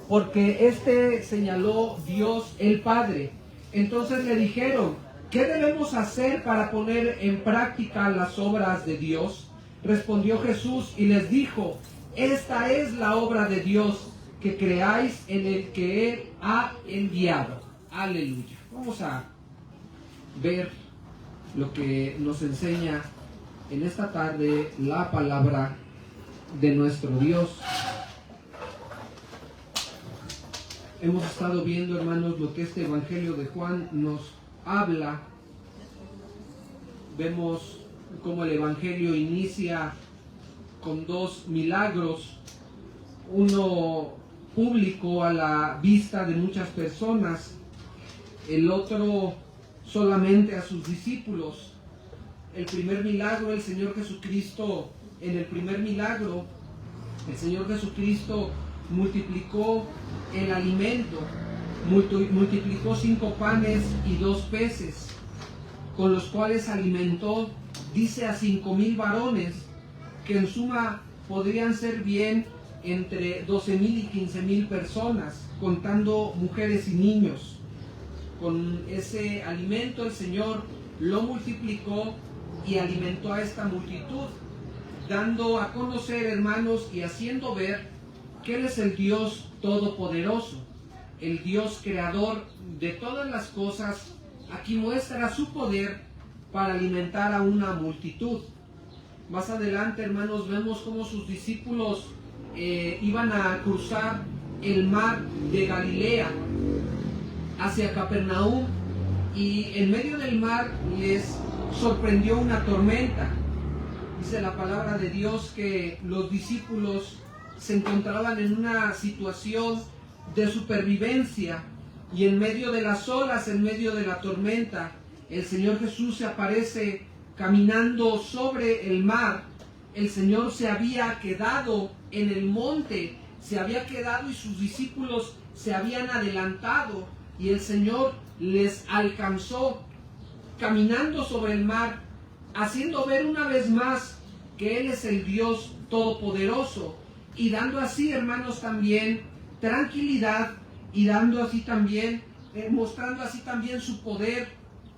porque este señaló Dios el Padre. Entonces le dijeron: ¿qué debemos hacer para poner en práctica las obras de Dios? Respondió Jesús y les dijo: esta es la obra de Dios, que creáis en el que Él ha enviado. Aleluya. Vamos a ver lo que nos enseña en esta tarde la palabra de nuestro Dios. Hemos estado viendo, hermanos, lo que este Evangelio de Juan nos habla. Vemos cómo el Evangelio inicia con dos milagros, uno público a la vista de muchas personas, el otro solamente a sus discípulos. El primer milagro, el Señor Jesucristo, en el primer milagro, el Señor Jesucristo multiplicó el alimento, multiplicó 5 panes y 2 peces, con los cuales alimentó, dice, a 5,000 varones, que en suma podrían ser bien entre 12,000 y 15,000 personas, contando mujeres y niños. Con ese alimento el Señor lo multiplicó y alimentó a esta multitud, dando a conocer, hermanos, y haciendo ver que Él es el Dios Todopoderoso, el Dios creador de todas las cosas. Aquí muestra su poder para alimentar a una multitud. Más adelante, hermanos, vemos cómo sus discípulos iban a cruzar el mar de Galilea hacia Capernaum, y en medio del mar les sorprendió una tormenta. Dice la palabra de Dios que los discípulos se encontraban en una situación de supervivencia, y en medio de las olas, en medio de la tormenta, el Señor Jesús se aparece caminando sobre el mar. El Señor se había quedado en el monte, se había quedado, y sus discípulos se habían adelantado, y el Señor les alcanzó caminando sobre el mar, haciendo ver una vez más que Él es el Dios Todopoderoso, y dando así, hermanos, también tranquilidad, y dando así también, mostrando así también su poder,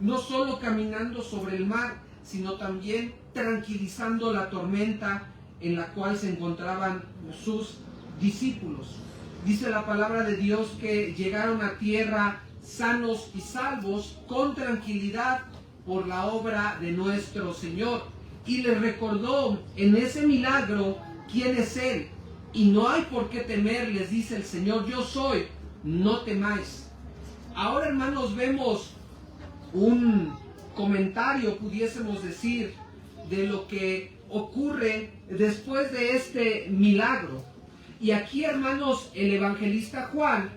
no solo caminando sobre el mar, sino también tranquilizando la tormenta en la cual se encontraban sus discípulos. Dice la palabra de Dios que llegaron a tierra sanos y salvos, con tranquilidad, por la obra de nuestro Señor. Y les recordó en ese milagro quién es Él. Y no hay por qué temer, les dice el Señor: yo soy, no temáis. Ahora, hermanos, vemos un comentario, pudiésemos decir, de lo que ocurre después de este milagro. Y aquí, hermanos, el evangelista Juan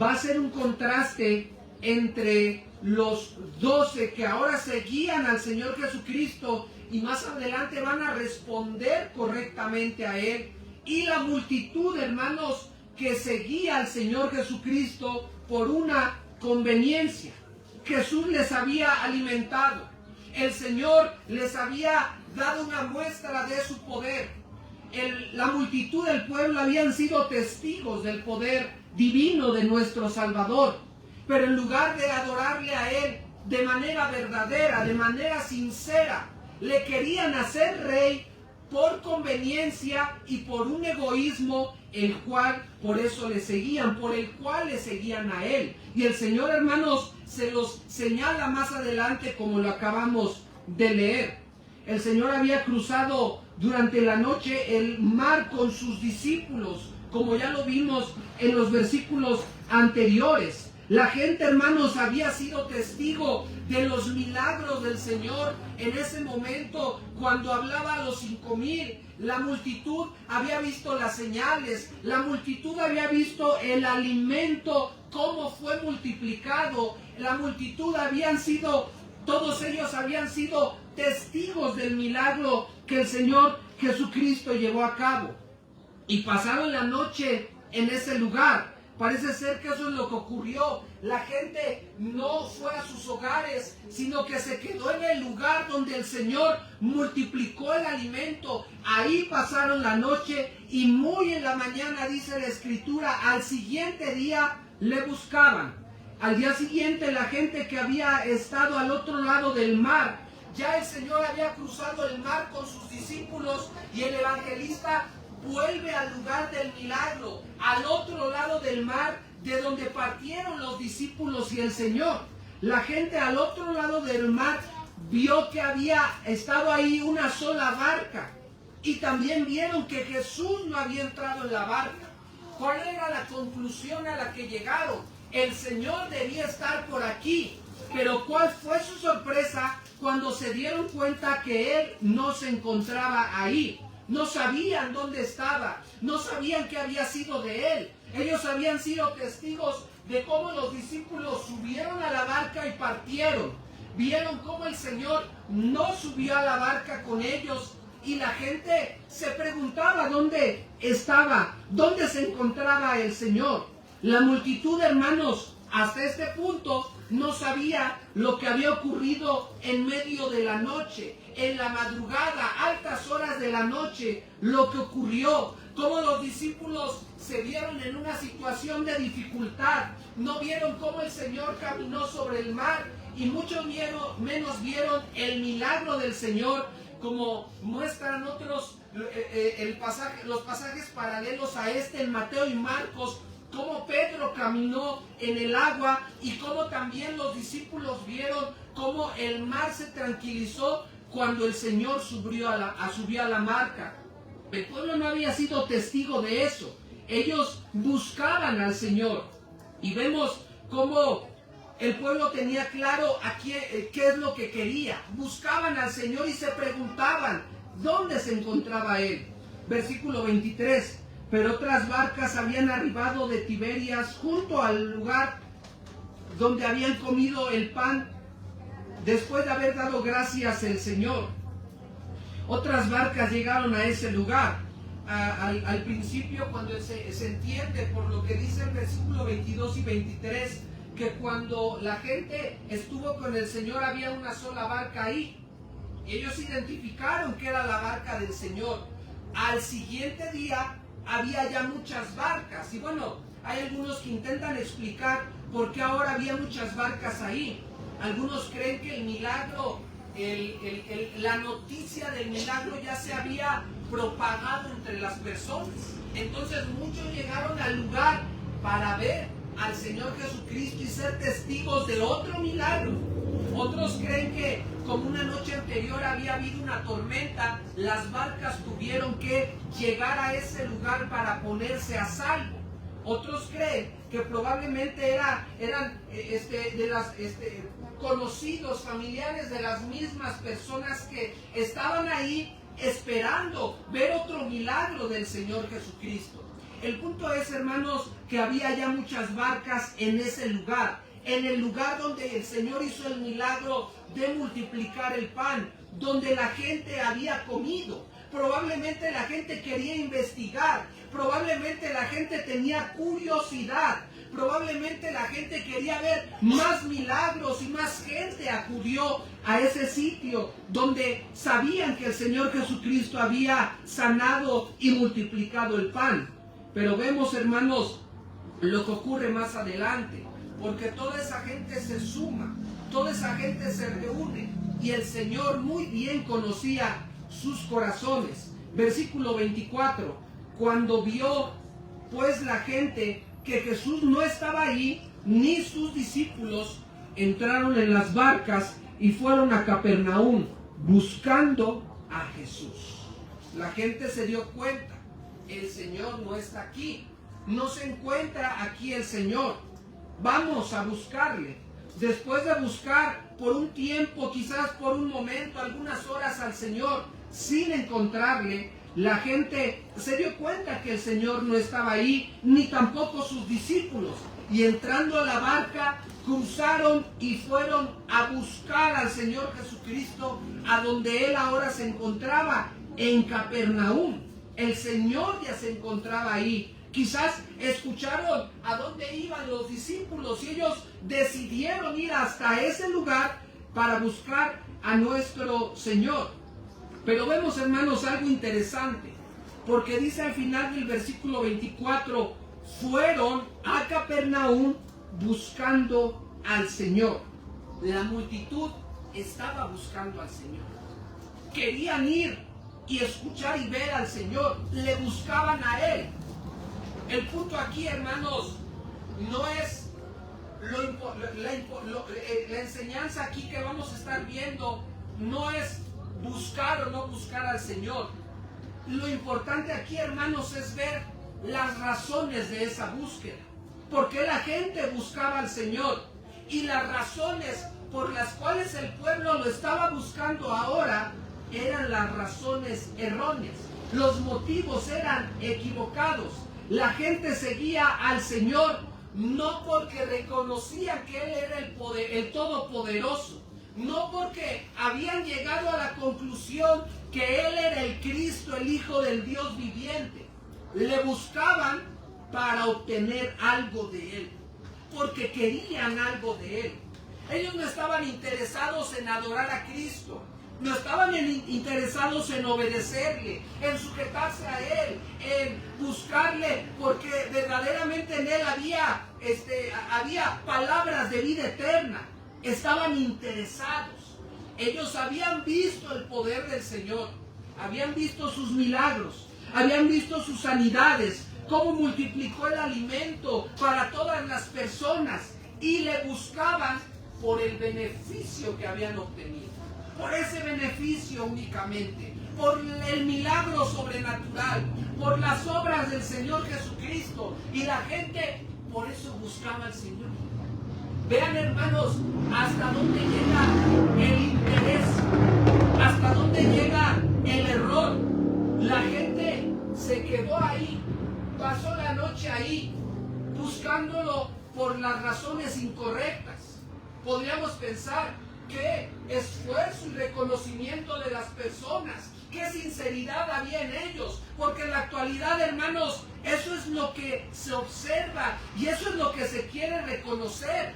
va a hacer un contraste entre los 12 que ahora seguían al Señor Jesucristo y más adelante van a responder correctamente a Él, y la multitud, hermanos, que seguía al Señor Jesucristo por una conveniencia. Jesús les había alimentado, el Señor les había dado una muestra de su poder. La multitud del pueblo habían sido testigos del poder divino de nuestro Salvador, pero en lugar de adorarle a Él de manera verdadera, de manera sincera, le querían hacer rey por conveniencia y por un egoísmo, el cual por eso le seguían, por el cual le seguían a Él. Y el Señor, hermanos, se los señala más adelante, como lo acabamos de leer. El Señor había cruzado durante la noche el mar con sus discípulos, como ya lo vimos en los versículos anteriores. La gente, hermanos, había sido testigo de los milagros del Señor en ese momento cuando hablaba a los 5,000. La multitud había visto las señales, la multitud había visto el alimento, cómo fue multiplicado. La multitud todos ellos habían sido testigos del milagro que el Señor Jesucristo llevó a cabo. Y pasaron la noche en ese lugar. Parece ser que eso es lo que ocurrió. La gente no fue a sus hogares, sino que se quedó en el lugar donde el Señor multiplicó el alimento. Ahí pasaron la noche y muy en la mañana, dice la Escritura, al siguiente día le buscaban. Al día siguiente la gente que había estado al otro lado del mar, ya el Señor había cruzado el mar con sus discípulos y el evangelista vuelve al lugar del milagro, al otro lado del mar, de donde partieron los discípulos y el Señor. La gente al otro lado del mar vio que había estado ahí una sola barca y también vieron que Jesús no había entrado en la barca. ¿Cuál era la conclusión a la que llegaron? El Señor debía estar por aquí. Pero ¿cuál fue su sorpresa cuando se dieron cuenta que Él no se encontraba ahí? No sabían dónde estaba, no sabían qué había sido de Él. Ellos habían sido testigos de cómo los discípulos subieron a la barca y partieron. Vieron cómo el Señor no subió a la barca con ellos y la gente se preguntaba dónde estaba, dónde se encontraba el Señor. La multitud, hermanos, hasta este punto no sabía lo que había ocurrido en medio de la noche, en la madrugada, altas horas de la noche, lo que ocurrió, cómo los discípulos se vieron en una situación de dificultad, no vieron cómo el Señor caminó sobre el mar y mucho menos vieron el milagro del Señor, como muestran otros los pasajes paralelos a este en Mateo y Marcos, cómo Pedro caminó en el agua y cómo también los discípulos vieron cómo el mar se tranquilizó cuando el Señor subió a la barca. El pueblo no había sido testigo de eso. Ellos buscaban al Señor y vemos cómo el pueblo tenía claro qué es lo que quería. Buscaban al Señor y se preguntaban dónde se encontraba Él. Versículo 23. Pero otras barcas habían arribado de Tiberias junto al lugar donde habían comido el pan después de haber dado gracias al Señor. Otras barcas llegaron a ese lugar. Al principio, cuando se entiende por lo que dice el versículo 22 y 23, que cuando la gente estuvo con el Señor había una sola barca ahí. Y ellos identificaron que era la barca del Señor. Al siguiente día había ya muchas barcas. Y bueno, hay algunos que intentan explicar por qué ahora había muchas barcas ahí. Algunos creen que el milagro, la noticia del milagro ya se había propagado entre las personas. Entonces muchos llegaron al lugar para ver al Señor Jesucristo y ser testigos de otro milagro. Otros creen que como una noche anterior había habido una tormenta, las barcas tuvieron que llegar a ese lugar para ponerse a salvo. Otros creen que probablemente eran conocidos, familiares de las mismas personas que estaban ahí esperando ver otro milagro del Señor Jesucristo. El punto es, hermanos, que había ya muchas barcas en ese lugar, en el lugar donde el Señor hizo el milagro de multiplicar el pan, donde la gente había comido. Probablemente la gente quería investigar, probablemente la gente tenía curiosidad, probablemente la gente quería ver más milagros y más gente acudió a ese sitio donde sabían que el Señor Jesucristo había sanado y multiplicado el pan. Pero vemos, hermanos, lo que ocurre más adelante, porque toda esa gente se suma, toda esa gente se reúne y el Señor muy bien conocía sus corazones. Versículo 24, cuando vio pues la gente que Jesús no estaba ahí, ni sus discípulos, entraron en las barcas y fueron a Capernaum buscando a Jesús. La gente se dio cuenta, el Señor no está aquí, no se encuentra aquí el Señor, vamos a buscarle. Después de buscar por un tiempo, quizás por un momento, algunas horas al Señor, sin encontrarle, la gente se dio cuenta que el Señor no estaba ahí, ni tampoco sus discípulos. Y entrando a la barca, cruzaron y fueron a buscar al Señor Jesucristo, a donde Él ahora se encontraba, en Capernaum. El Señor ya se encontraba ahí. Quizás escucharon a dónde iban los discípulos y ellos decidieron ir hasta ese lugar para buscar a nuestro Señor. Pero vemos, hermanos, algo interesante, porque dice al final del versículo 24, fueron a Capernaum buscando al Señor. La multitud estaba buscando al Señor. Querían ir y escuchar y ver al Señor. Le buscaban a Él. El punto aquí, hermanos, no es la enseñanza aquí que vamos a estar viendo, no es buscar o no buscar al Señor. Lo importante aquí, hermanos, es ver las razones de esa búsqueda. ¿Por qué la gente buscaba al Señor? Y las razones por las cuales el pueblo lo estaba buscando ahora eran las razones erróneas. Los motivos eran equivocados. La gente seguía al Señor no porque reconocían que Él era el Todopoderoso, no porque habían llegado a la conclusión que Él era el Cristo, el Hijo del Dios viviente. Le buscaban para obtener algo de Él, porque querían algo de Él. Ellos no estaban interesados en adorar a Cristo, no estaban interesados en obedecerle, en sujetarse a Él, en buscarle, porque verdaderamente en Él había palabras de vida eterna. Estaban interesados. Ellos habían visto el poder del Señor, habían visto sus milagros, habían visto sus sanidades, cómo multiplicó el alimento para todas las personas, y le buscaban por el beneficio que habían obtenido, por ese beneficio únicamente, por el milagro sobrenatural, por las obras del Señor Jesucristo, y la gente por eso buscaba al Señor. Vean, hermanos, hasta dónde llega el interés, hasta dónde llega el error. La gente se quedó ahí, pasó la noche ahí, buscándolo por las razones incorrectas. Podríamos pensar qué esfuerzo y reconocimiento de las personas, qué sinceridad había en ellos, porque en la actualidad, hermanos, eso es lo que se observa y eso es lo que se quiere reconocer.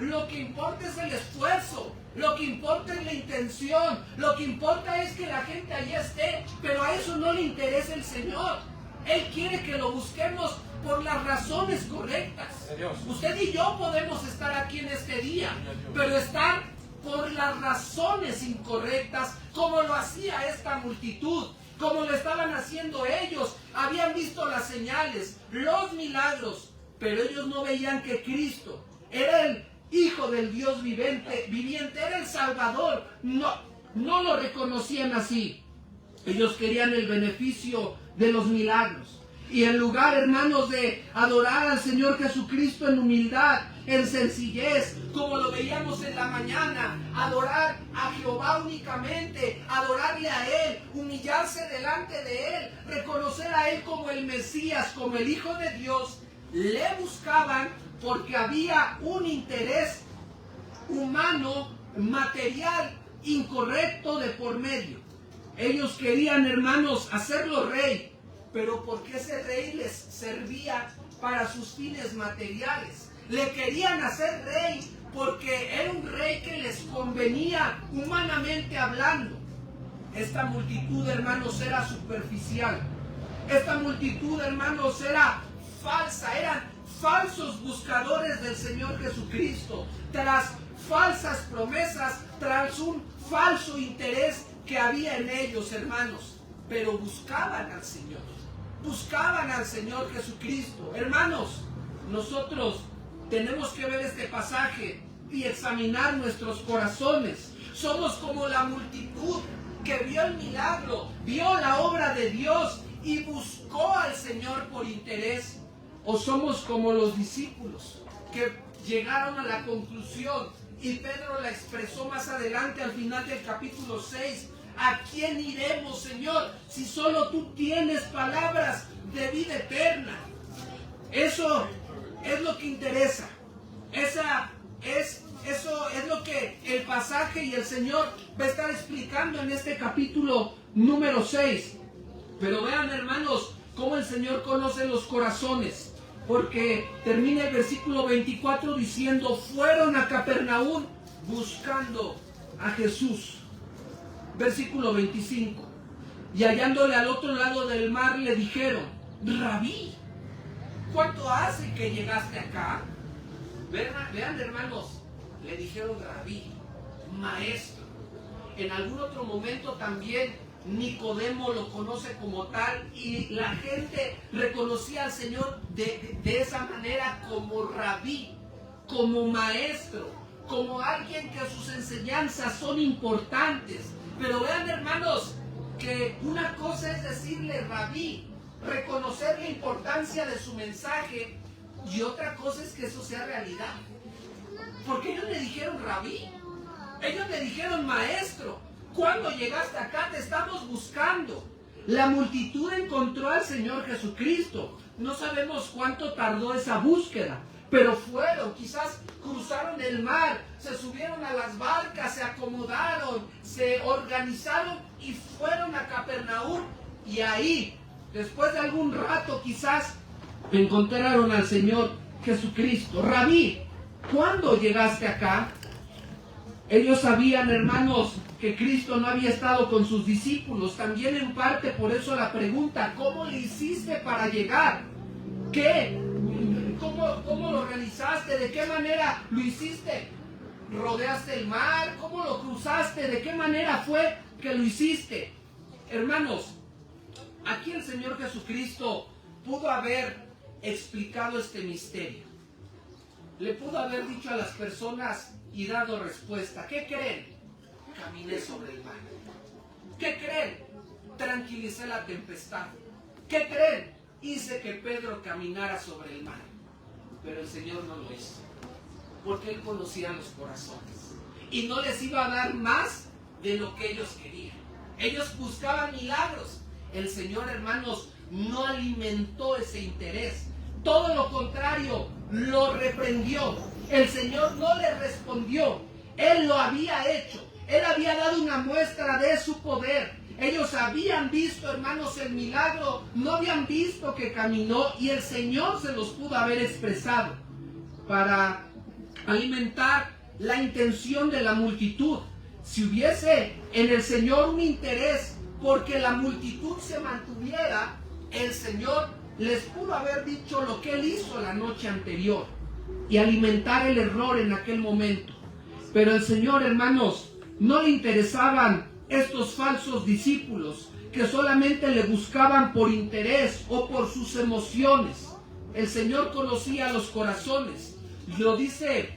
Lo que importa es el esfuerzo, lo que importa es la intención, lo que importa es que la gente allí esté, pero a eso no le interesa el Señor. Él quiere que lo busquemos por las razones correctas. Usted y yo podemos estar aquí en este día, pero estar por las razones incorrectas, como lo hacía esta multitud, como lo estaban haciendo ellos. Habían visto las señales, los milagros, pero ellos no veían que Cristo era el Hijo del Dios viviente, era el Salvador. No lo reconocían así. Ellos querían el beneficio de los milagros. Y en lugar, hermanos, de adorar al Señor Jesucristo en humildad, en sencillez, como lo veíamos en la mañana, adorar a Jehová únicamente, adorarle a Él, humillarse delante de Él, reconocer a Él como el Mesías, como el Hijo de Dios, le buscaban porque había un interés humano, material, incorrecto de por medio. Ellos querían, hermanos, hacerlo rey, pero porque ese rey les servía para sus fines materiales. Le querían hacer rey porque era un rey que les convenía humanamente hablando. Esta multitud, hermanos, era superficial. Esta multitud, hermanos, era falsa. Eran falsos buscadores del Señor Jesucristo, tras falsas promesas, tras un falso interés que había en ellos, hermanos. Pero buscaban al Señor Jesucristo. Hermanos, nosotros tenemos que ver este pasaje y examinar nuestros corazones. Somos como la multitud que vio el milagro, vio la obra de Dios y buscó al Señor por interés. O somos como los discípulos que llegaron a la conclusión, y Pedro la expresó más adelante al final del capítulo 6. ¿A quién iremos, Señor, si solo tú tienes palabras de vida eterna? Eso es lo que interesa. Eso es lo que el pasaje y el Señor va a estar explicando en este capítulo número 6. Pero vean, hermanos, cómo el Señor conoce los corazones, porque termina el versículo 24 diciendo, fueron a Capernaum buscando a Jesús. Versículo 25, y hallándole al otro lado del mar le dijeron, Rabí, ¿cuánto hace que llegaste acá? Vean, hermanos, le dijeron Rabí, maestro. En algún otro momento también Nicodemo lo conoce como tal, y la gente reconocía al Señor de esa manera, como Rabí, como maestro, como alguien que sus enseñanzas son importantes. Pero vean, hermanos, que una cosa es decirle Rabí, reconocer la importancia de su mensaje, y otra cosa es que eso sea realidad. Porque ellos le dijeron Rabí, ellos le dijeron maestro, cuando llegaste acá te estamos buscando. La multitud encontró al Señor Jesucristo. No sabemos cuánto tardó esa búsqueda, pero fueron, quizás cruzaron el mar, se subieron a las barcas, se acomodaron, se organizaron y fueron a Capernaum. Y ahí, después de algún rato, quizás encontraron al Señor Jesucristo. Rabí, ¿cuándo llegaste acá? Ellos sabían, hermanos, que Cristo no había estado con sus discípulos. También en parte por eso la pregunta, ¿cómo le hiciste para llegar? ¿Qué? ¿Cómo lo organizaste? ¿De qué manera lo hiciste? ¿Rodeaste el mar? ¿Cómo lo cruzaste? ¿De qué manera fue que lo hiciste? Hermanos, aquí el Señor Jesucristo pudo haber explicado este misterio. Le pudo haber dicho a las personas y dado respuesta. ¿Qué creen? Caminé sobre el mar. ¿Qué creen? Tranquilicé la tempestad. ¿Qué creen? Hice que Pedro caminara sobre el mar. Pero el Señor no lo hizo, porque Él conocía los corazones y no les iba a dar más de lo que ellos querían. Ellos buscaban milagros. El Señor, hermanos, no alimentó ese interés. Todo lo contrario, lo reprendió. El Señor no le respondió. Él lo había hecho. Él había dado una muestra de su poder. Ellos habían visto, hermanos, el milagro. No habían visto que caminó, y el Señor se los pudo haber expresado para alimentar la intención de la multitud. Si hubiese en el Señor un interés porque la multitud se mantuviera, el Señor les pudo haber dicho lo que Él hizo la noche anterior y alimentar el error en aquel momento. Pero el Señor, hermanos, no le interesaban estos falsos discípulos que solamente le buscaban por interés o por sus emociones. El Señor conocía los corazones. Lo dice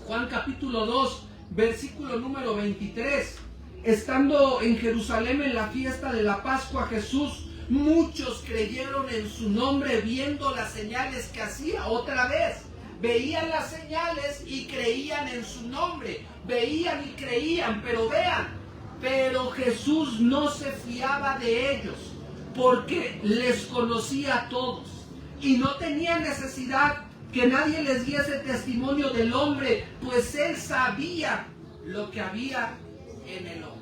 Juan capítulo 2, versículo número 23. Estando en Jerusalén en la fiesta de la Pascua, Jesús, muchos creyeron en su nombre viendo las señales que hacía. Otra vez, veían las señales y creían en su nombre. Veían y creían, pero vean, pero Jesús no se fiaba de ellos, porque les conocía a todos y no tenía necesidad que nadie les diese testimonio del hombre, pues Él sabía lo que había en el hombre.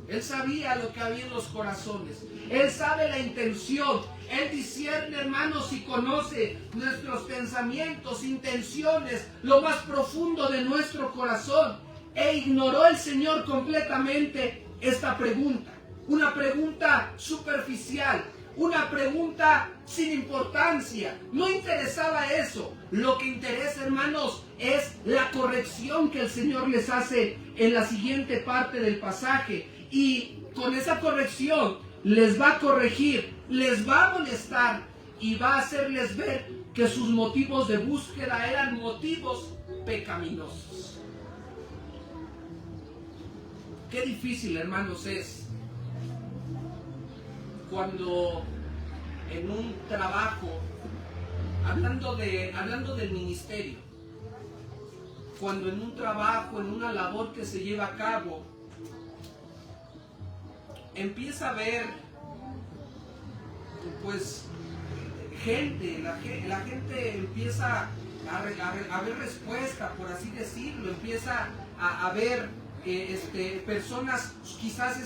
Él sabía lo que había en los corazones. Él sabe la intención. Él discierne, hermanos, y conoce nuestros pensamientos, intenciones, lo más profundo de nuestro corazón. E ignoró el Señor completamente esta pregunta. Una pregunta superficial, una pregunta sin importancia. No interesaba eso. Lo que interesa, hermanos, es la corrección que el Señor les hace en la siguiente parte del pasaje. Y con esa corrección les va a corregir, les va a molestar y va a hacerles ver que sus motivos de búsqueda eran motivos pecaminosos. Qué difícil, hermanos, es cuando en un trabajo, hablando del ministerio, cuando en un trabajo, en una labor que se lleva a cabo, empieza a ver, pues, gente, la gente empieza a ver respuesta, por así decirlo, empieza a ver personas quizás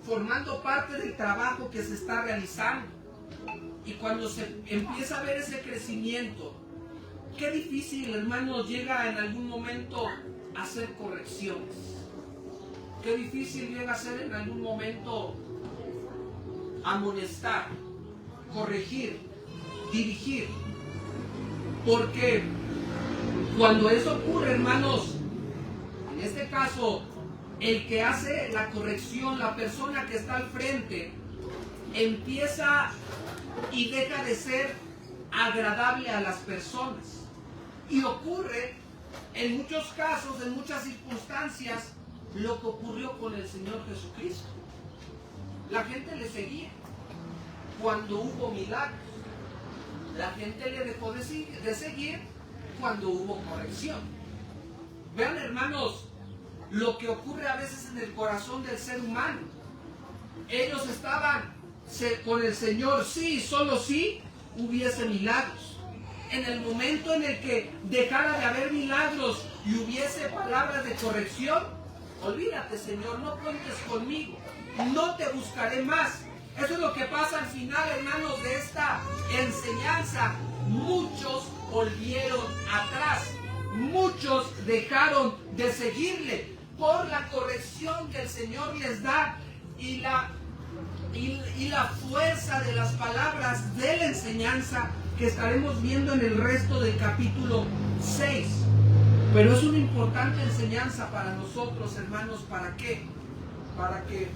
formando parte del trabajo que se está realizando. Y cuando se empieza a ver ese crecimiento, qué difícil, hermanos, llega en algún momento a hacer correcciones. Qué difícil llega a ser en algún momento amonestar, corregir, dirigir. Porque cuando eso ocurre, hermanos, en este caso, el que hace la corrección, la persona que está al frente, empieza y deja de ser agradable a las personas. Y ocurre en muchos casos, en muchas circunstancias, lo que ocurrió con el Señor Jesucristo. La gente le seguía cuando hubo milagros. La gente le dejó de seguir cuando hubo corrección. Vean, hermanos, lo que ocurre a veces en el corazón del ser humano. Ellos estaban con el Señor, sí, solo si hubiese milagros. En el momento en el que dejara de haber milagros y hubiese palabras de corrección, olvídate, Señor, no cuentes conmigo, no te buscaré más. Eso es lo que pasa al final, hermanos, de esta enseñanza. Muchos volvieron atrás, muchos dejaron de seguirle por la corrección que el Señor les da y la fuerza de las palabras de la enseñanza que estaremos viendo en el resto del capítulo 6. Pero es una importante enseñanza para nosotros, hermanos. ¿Para qué? Para que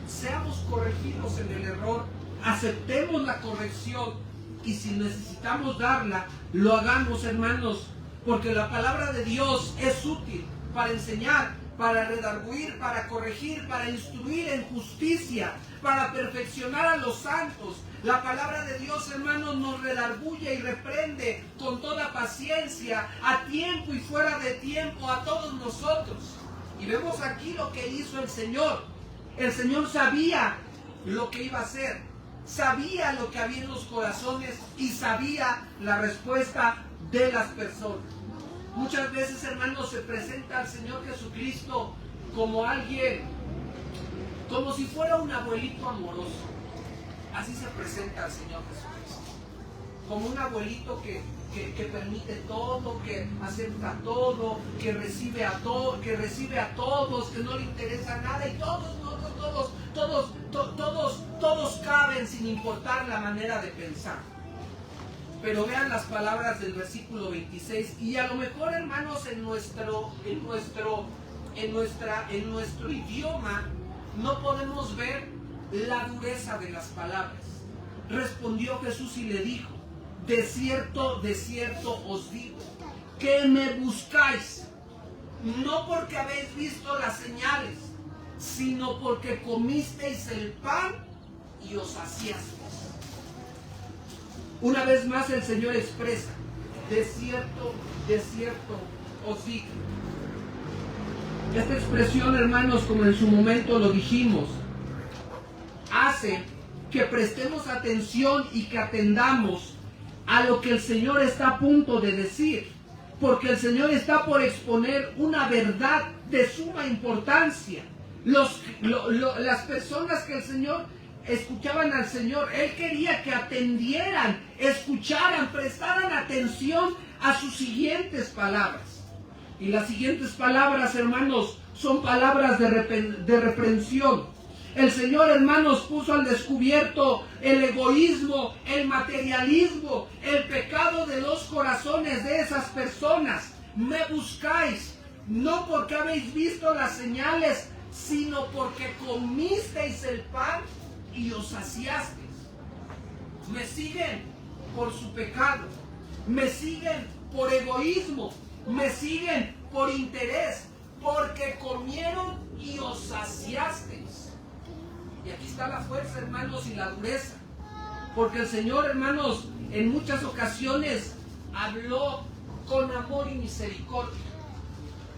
seamos corregidos en el error, aceptemos la corrección y si necesitamos darla, lo hagamos, hermanos, porque la palabra de Dios es útil para enseñar, para redarguir, para corregir, para instruir en justicia, para perfeccionar a los santos. La palabra de Dios, hermanos, nos redarguye y reprende con toda paciencia, a tiempo y fuera de tiempo, a todos nosotros. Y vemos aquí lo que hizo el Señor. El Señor sabía lo que iba a hacer, sabía lo que había en los corazones y sabía la respuesta de las personas. Muchas veces, hermanos, se presenta al Señor Jesucristo como alguien, como si fuera un abuelito amoroso. Así se presenta al Señor Jesucristo, como un abuelito que permite todo, que acepta todo, que recibe a todos, que no le interesa nada y todos caben sin importar la manera de pensar. Pero vean las palabras del versículo 26 y a lo mejor, hermanos, en nuestro idioma no podemos ver la dureza de las palabras. Respondió Jesús y le dijo: de cierto os digo, que me buscáis, no porque habéis visto las señales, sino porque comisteis el pan y os saciasteis. Una vez más el Señor expresa: de cierto os digo. Esta expresión, hermanos, como en su momento lo dijimos, hace que prestemos atención y que atendamos a lo que el Señor está a punto de decir, porque el Señor está por exponer una verdad de suma importancia. Las personas que el Señor escuchaban al Señor, Él quería que atendieran, escucharan, prestaran atención a sus siguientes palabras. Y las siguientes palabras, hermanos, son palabras de reprensión. El Señor, hermanos, puso al descubierto el egoísmo, el materialismo, el pecado de los corazones de esas personas. Me buscáis, no porque habéis visto las señales, sino porque comisteis el pan y os saciasteis. Me siguen por su pecado, me siguen por egoísmo, me siguen por interés, porque comieron y os saciasteis. Y aquí está la fuerza, hermanos, y la dureza. Porque el Señor, hermanos, en muchas ocasiones habló con amor y misericordia.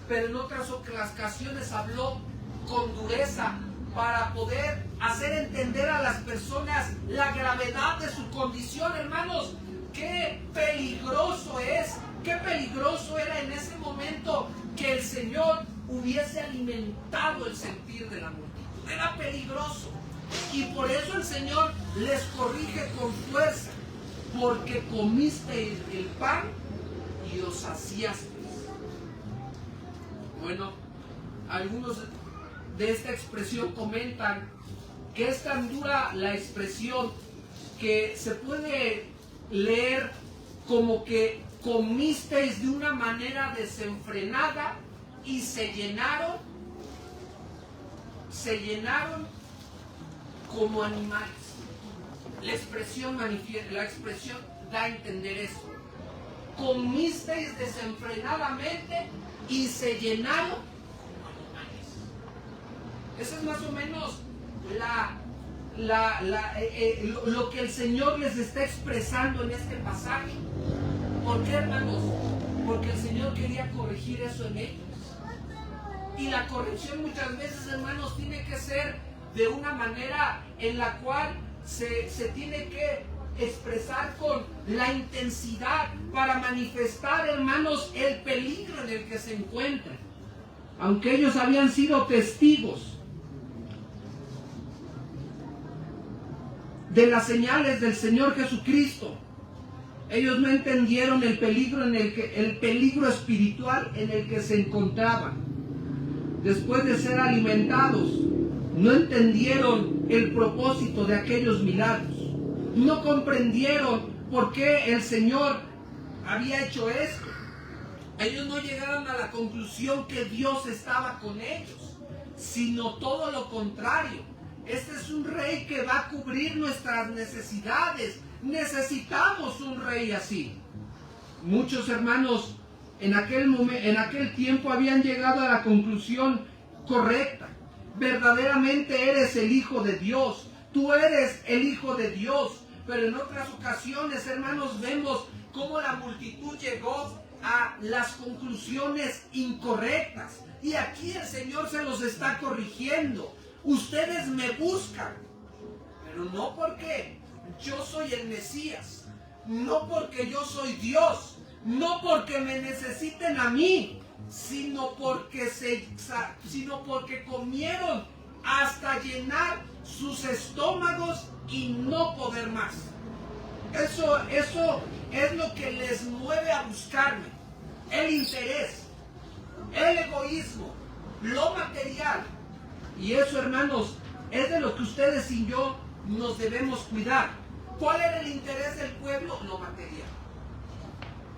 Pero en otras ocasiones habló con dureza para poder hacer entender a las personas la gravedad de su condición, hermanos. Qué peligroso es, qué peligroso era en ese momento que el Señor hubiese alimentado el sentir de la multitud. era peligroso. Y por eso el Señor les corrige con fuerza, porque comisteis el pan y os saciasteis. Bueno, algunos de esta expresión comentan que es tan dura la expresión que se puede leer como que comisteis de una manera desenfrenada y se llenaron como animales. La expresión da a entender eso. Comisteis desenfrenadamente y se llenaron como animales. Eso es más o menos lo que el Señor les está expresando en este pasaje. ¿Por qué, hermanos? Porque el Señor quería corregir eso en ellos. Y la corrección muchas veces, hermanos, tiene que ser de una manera en la cual se tiene que expresar con la intensidad para manifestar, hermanos, el peligro en el que se encuentran. Aunque ellos habían sido testigos de las señales del Señor Jesucristo, ellos no entendieron el peligro espiritual en el que se encontraban. Después de ser alimentados, no entendieron el propósito de aquellos milagros. No comprendieron por qué el Señor había hecho esto. Ellos no llegaron a la conclusión que Dios estaba con ellos, sino todo lo contrario. Este es un rey que va a cubrir nuestras necesidades. Necesitamos un rey así. Muchos hermanos en aquel tiempo habían llegado a la conclusión correcta. Verdaderamente eres el Hijo de Dios. Tú eres el Hijo de Dios. Pero en otras ocasiones, hermanos, vemos cómo la multitud llegó a las conclusiones incorrectas. Y aquí el Señor se los está corrigiendo. Ustedes me buscan, pero no porque yo soy el Mesías, no porque yo soy Dios, no porque me necesiten a mí, sino porque comieron hasta llenar sus estómagos y no poder más. Eso es lo que les mueve a buscarme. El interés, el egoísmo, lo material. Y eso, hermanos, es de lo que ustedes y yo nos debemos cuidar. ¿Cuál era el interés del pueblo? Lo material.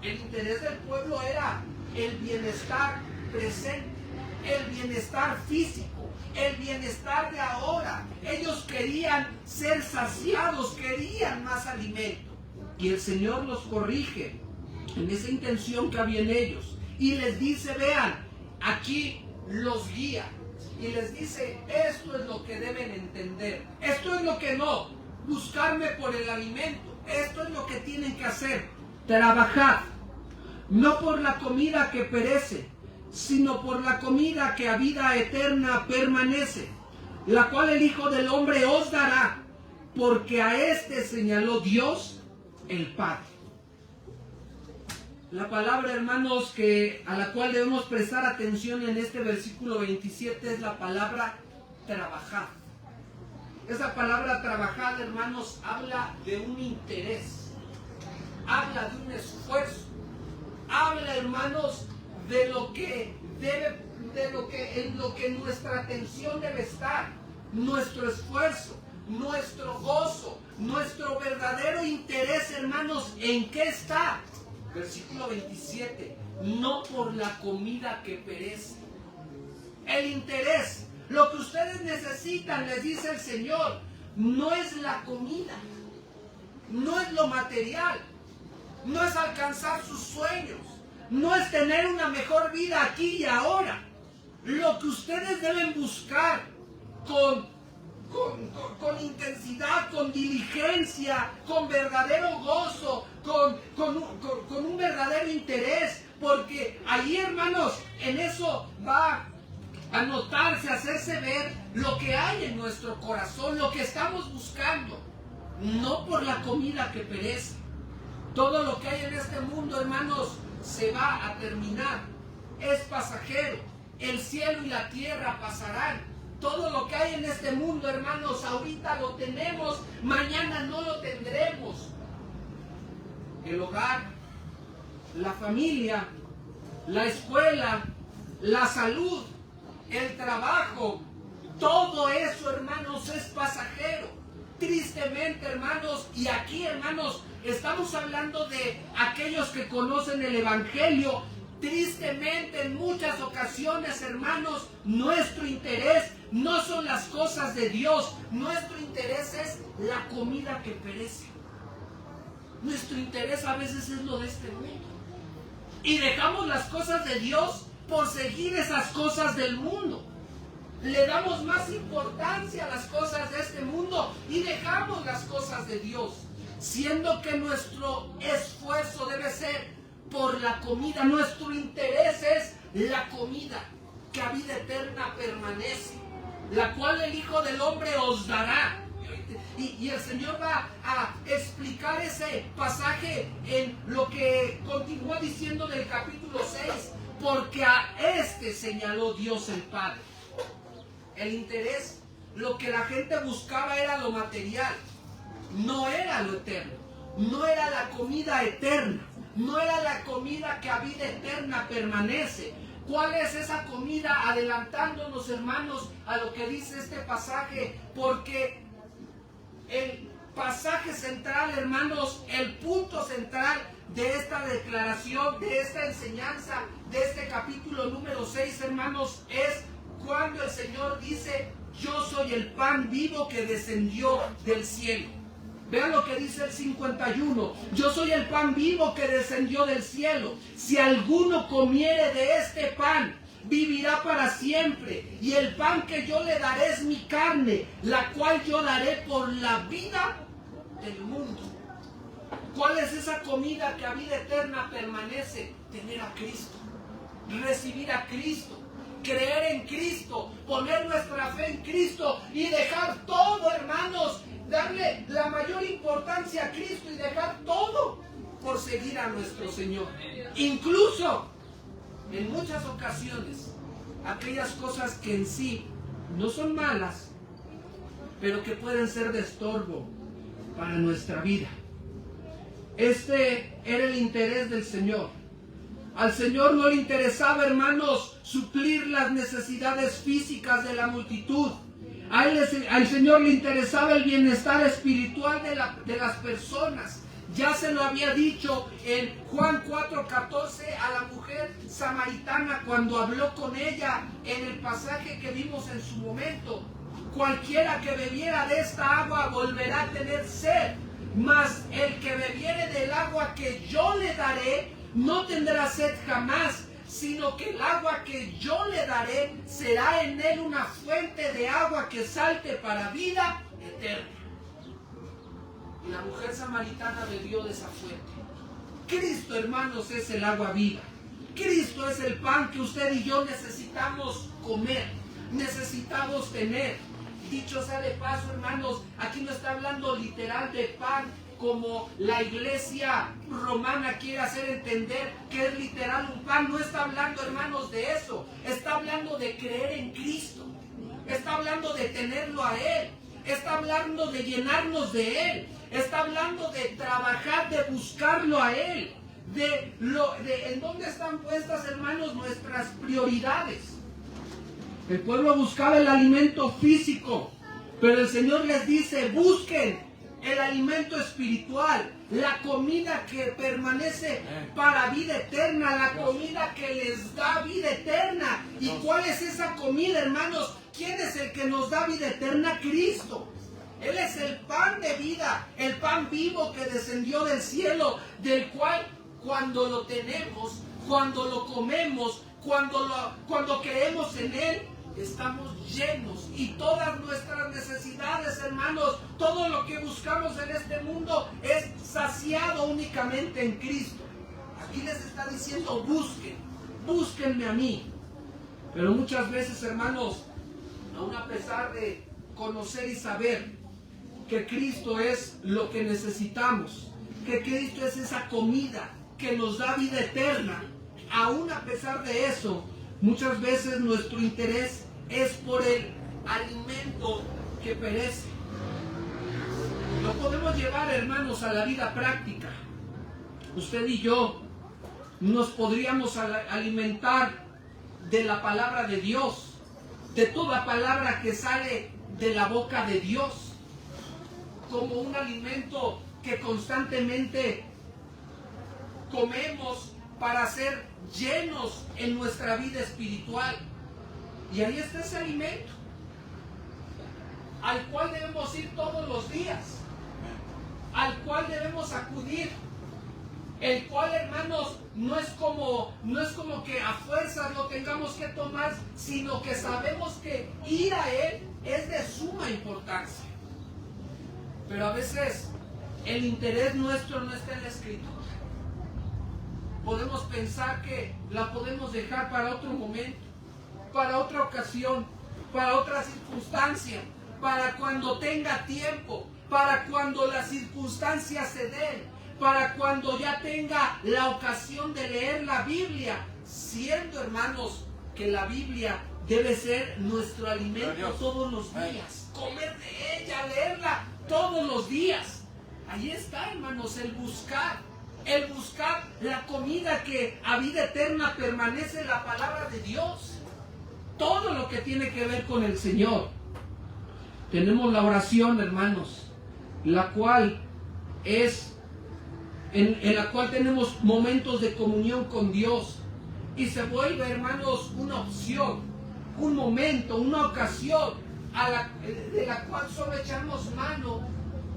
El interés del pueblo era el bienestar presente, el bienestar físico, el bienestar de ahora. Ellos querían ser saciados, querían más alimento. Y el Señor los corrige en esa intención que había en ellos. Y les dice, vean, aquí los guía. Y les dice, esto es lo que deben entender. Esto es lo que no. Buscarme por el alimento. Esto es lo que tienen que hacer. Trabajad. No por la comida que perece, sino por la comida que a vida eterna permanece, la cual el Hijo del Hombre os dará, porque a este señaló Dios el Padre. La palabra, hermanos, a la cual debemos prestar atención en este versículo 27 es la palabra trabajar. Esa palabra trabajar, hermanos, habla de un interés, habla de un esfuerzo, habla, hermanos, en lo que nuestra atención debe estar, nuestro esfuerzo, nuestro gozo, nuestro verdadero interés, hermanos, ¿en qué está? Versículo 27, no por la comida que perece. El interés, lo que ustedes necesitan, les dice el Señor, no es la comida, no es lo material, no es alcanzar sus sueños, no es tener una mejor vida aquí y ahora. Lo que ustedes deben buscar con intensidad, con diligencia, con verdadero gozo, con un verdadero interés, porque ahí, hermanos, en eso va a notarse, a hacerse ver lo que hay en nuestro corazón, lo que estamos buscando, no por la comida que perece. Todo lo que hay en este mundo, hermanos, se va a terminar, es pasajero. El cielo y la tierra pasarán, Todo lo que hay en este mundo, hermanos, ahorita lo tenemos, mañana no lo tendremos. El hogar, la familia, la escuela, la salud, el trabajo, todo eso, hermanos, es pasajero. Tristemente, hermanos, y aquí, hermanos, estamos hablando de aquellos que conocen el Evangelio. Tristemente, en muchas ocasiones, hermanos, nuestro interés no son las cosas de Dios. Nuestro interés es la comida que perece. Nuestro interés a veces es lo de este mundo. Y dejamos las cosas de Dios por seguir esas cosas del mundo. Le damos más importancia a las cosas de este mundo y dejamos las cosas de Dios, siendo que nuestro esfuerzo debe ser por la comida. Nuestro interés es la comida que a vida eterna permanece, la cual el Hijo del Hombre os dará. Y el Señor va a explicar ese pasaje en lo que continúa diciendo del capítulo 6, porque a este señaló Dios el Padre. El interés, lo que la gente buscaba era lo material, no era lo eterno, no era la comida eterna, no era la comida que a vida eterna permanece. ¿Cuál es esa comida? Adelantándonos, hermanos, a lo que dice este pasaje, porque el pasaje central, hermanos, el punto central de esta declaración, de esta enseñanza, de este capítulo número 6, hermanos, es cuando el Señor dice: yo soy el pan vivo que descendió del cielo. Vean lo que dice el 51. Yo soy el pan vivo que descendió del cielo. Si alguno comiere de este pan, vivirá para siempre. Y el pan que yo le daré es mi carne, la cual yo daré por la vida del mundo. ¿Cuál es esa comida que a vida eterna permanece? Tener a Cristo, recibir a Cristo, creer en Cristo, poner nuestra fe en Cristo y dejar todo, hermanos, darle la mayor importancia a Cristo y dejar todo por seguir a nuestro Señor. Incluso, en muchas ocasiones, aquellas cosas que en sí no son malas, pero que pueden ser de estorbo para nuestra vida. Este era el interés del Señor. Al Señor no le interesaba, hermanos, suplir las necesidades físicas de la multitud. Al Señor le interesaba el bienestar espiritual de las personas. Ya se lo había dicho en Juan 4:14 a la mujer samaritana cuando habló con ella en el pasaje que vimos en su momento. Cualquiera que bebiera de esta agua volverá a tener sed, mas el que bebiere del agua que yo le daré no tendrá sed jamás, sino que el agua que yo le daré será en él una fuente de agua que salte para vida eterna. Y la mujer samaritana bebió de esa fuente. Cristo, hermanos, es el agua viva. Cristo es el pan que usted y yo necesitamos comer, necesitamos tener. Dicho sea de paso, hermanos, aquí no está hablando literal de pan como la iglesia romana quiere hacer entender que es literal un pan. No está hablando, hermanos, de eso. Está hablando de creer en Cristo. Está hablando de tenerlo a Él. Está hablando de llenarnos de Él. Está hablando de trabajar, de buscarlo a Él. De en dónde están puestas, hermanos, nuestras prioridades. El pueblo buscaba el alimento físico, pero el Señor les dice: busquen el alimento espiritual, la comida que permanece para vida eterna, la comida que les da vida eterna. ¿Y cuál es esa comida, hermanos? ¿Quién es el que nos da vida eterna? Cristo. Él es el pan de vida, el pan vivo que descendió del cielo, del cual cuando lo tenemos, cuando lo comemos, cuando creemos en Él, estamos llenos, y todas nuestras necesidades, hermanos, todo lo que buscamos en este mundo es saciado únicamente en Cristo. Aquí les está diciendo: búsquenme a mí. Pero muchas veces, hermanos, aun a pesar de conocer y saber que Cristo es lo que necesitamos, que Cristo es esa comida que nos da vida eterna, aun a pesar de eso, muchas veces nuestro interés es por el alimento que perece. Lo podemos llevar, hermanos, a la vida práctica. Usted y yo nos podríamos alimentar de la palabra de Dios, de toda palabra que sale de la boca de Dios, como un alimento que constantemente comemos para ser llenos en nuestra vida espiritual. Y ahí está ese alimento al cual debemos ir todos los días, al cual debemos acudir, el cual, hermanos, no es como que a fuerzas lo tengamos que tomar, sino que sabemos que ir a Él es de suma importancia. Pero a veces el interés nuestro no está en la Escritura. Podemos pensar que la podemos dejar para otro momento, para otra ocasión, para otra circunstancia, para cuando tenga tiempo, para cuando las circunstancias se den, para cuando ya tenga la ocasión de leer la Biblia, siendo, hermanos, que la Biblia debe ser nuestro alimento todos los días, comer de ella, leerla todos los días. Ahí está, hermanos, el buscar la comida que a vida eterna permanece en la palabra de Dios. Todo lo que tiene que ver con el Señor. Tenemos la oración, hermanos, la cual es en la cual tenemos momentos de comunión con Dios, y se vuelve, hermanos, una opción, un momento, una ocasión de la cual solo echamos mano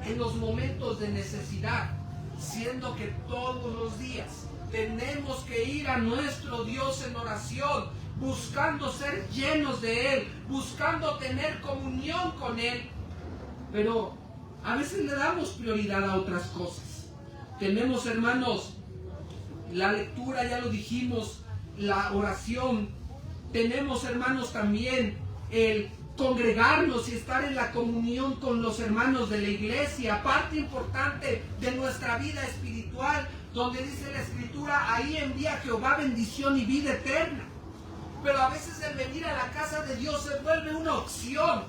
en los momentos de necesidad, siendo que todos los días tenemos que ir a nuestro Dios en oración, buscando ser llenos de Él, buscando tener comunión con Él. Pero a veces le damos prioridad a otras cosas. Tenemos, hermanos, la lectura, ya lo dijimos, la oración. Tenemos, hermanos, también el congregarnos y estar en la comunión con los hermanos de la iglesia, parte importante de nuestra vida espiritual, donde dice la Escritura, ahí envía Jehová bendición y vida eterna. Pero a veces el venir a la casa de Dios se vuelve una opción,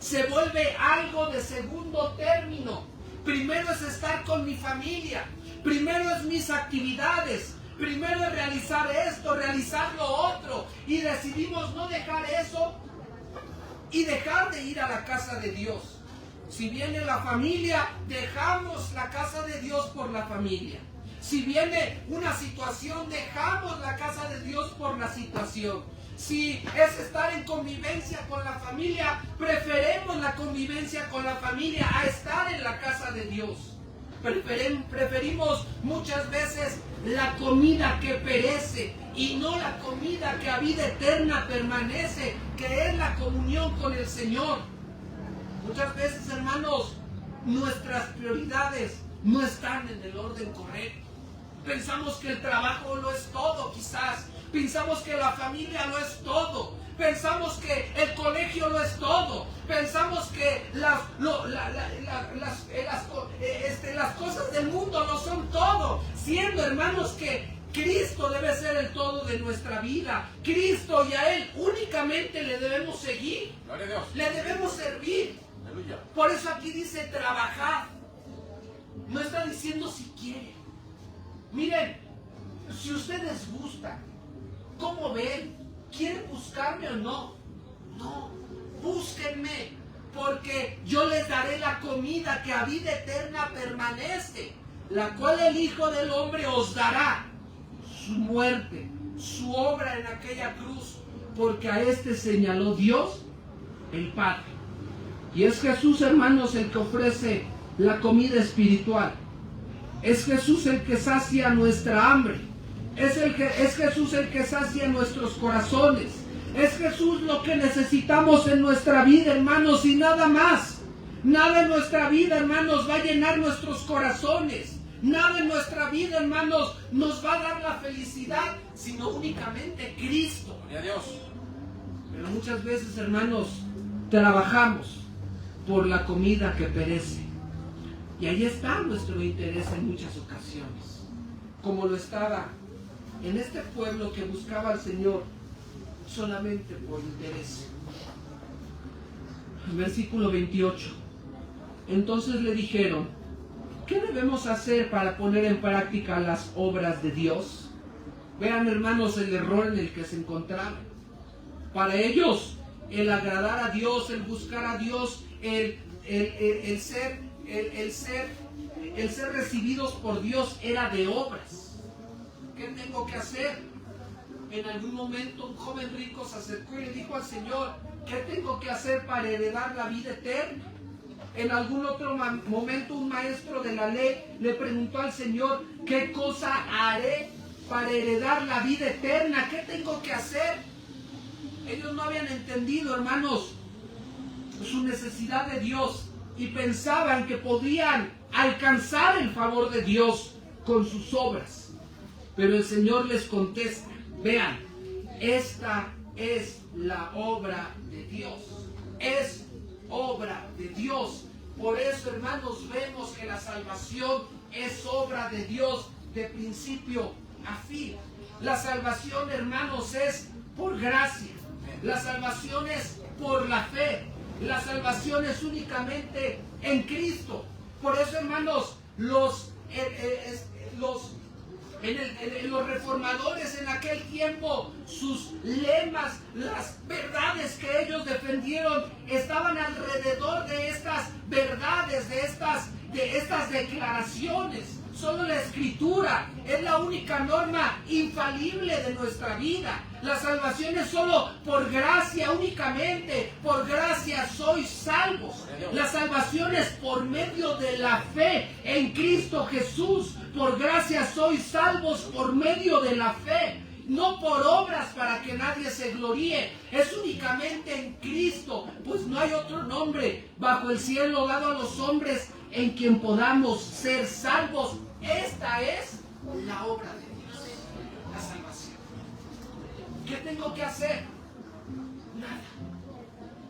se vuelve algo de segundo término. Primero es estar con mi familia, primero es mis actividades, primero es realizar esto, realizar lo otro, y decidimos no dejar eso y dejar de ir a la casa de Dios. Si viene la familia, dejamos la casa de Dios por la familia. Si viene una situación, dejamos la casa de Dios por la situación. Si es estar en convivencia con la familia, preferimos la convivencia con la familia a estar en la casa de Dios. Preferimos muchas veces la comida que perece y no la comida que a vida eterna permanece, que es la comunión con el Señor. Muchas veces, hermanos, nuestras prioridades no están en el orden correcto. Pensamos que el trabajo lo es todo, quizás. Pensamos que la familia lo es todo. Pensamos que el colegio lo es todo. Pensamos que las cosas del mundo lo son todo. Siendo, hermanos, que Cristo debe ser el todo de nuestra vida. Cristo, y a Él únicamente le debemos seguir. Gloria a Dios. Le debemos servir. Aleluya. Por eso aquí dice trabajar. No está diciendo si quiere. Miren, si ustedes gustan, ¿cómo ven? ¿Quieren buscarme o no? No, búsquenme, porque yo les daré la comida que a vida eterna permanece, la cual el Hijo del Hombre os dará, su muerte, su obra en aquella cruz, porque a este señaló Dios, el Padre. Y es Jesús, hermanos, el que ofrece la comida espiritual. Es Jesús el que sacia nuestra hambre. Es Jesús el que sacia nuestros corazones. Es Jesús lo que necesitamos en nuestra vida, hermanos, y nada más. Nada en nuestra vida, hermanos, va a llenar nuestros corazones. Nada en nuestra vida, hermanos, nos va a dar la felicidad, sino únicamente Cristo. Gloria a Dios. Pero muchas veces, hermanos, trabajamos por la comida que perece. Y ahí está nuestro interés en muchas ocasiones, como lo estaba en este pueblo que buscaba al Señor solamente por interés. Versículo 28. Entonces le dijeron: ¿qué debemos hacer para poner en práctica las obras de Dios? Vean, hermanos, el error en el que se encontraban. Para ellos, el agradar a Dios, el buscar a Dios, el ser recibidos por Dios era de obras. ¿Qué tengo que hacer? En algún momento un joven rico se acercó y le dijo al Señor: ¿qué tengo que hacer para heredar la vida eterna? En algún otro momento un maestro de la ley le preguntó al Señor: ¿qué cosa haré para heredar la vida eterna? ¿Qué tengo que hacer? Ellos no habían entendido, hermanos, su necesidad de Dios y pensaban que podían alcanzar el favor de Dios con sus obras. Pero el Señor les contesta: vean, esta es la obra de Dios. Es obra de Dios. Por eso, hermanos, vemos que la salvación es obra de Dios de principio a fin. La salvación, hermanos, es por gracia. La salvación es por la fe. La salvación es únicamente en Cristo. Por eso, hermanos, los reformadores en aquel tiempo, sus lemas, las verdades que ellos defendieron, estaban alrededor de estas verdades, de estas declaraciones. Solo la Escritura es la única norma infalible de nuestra vida. La salvación es solo por gracia únicamente. Por gracia sois salvos. La salvación es por medio de la fe en Cristo Jesús. Por gracia sois salvos por medio de la fe. No por obras para que nadie se gloríe. Es únicamente en Cristo, pues no hay otro nombre bajo el cielo dado a los hombres en quien podamos ser salvos. Esta es la obra de Dios, la salvación. ¿Qué tengo que hacer? Nada,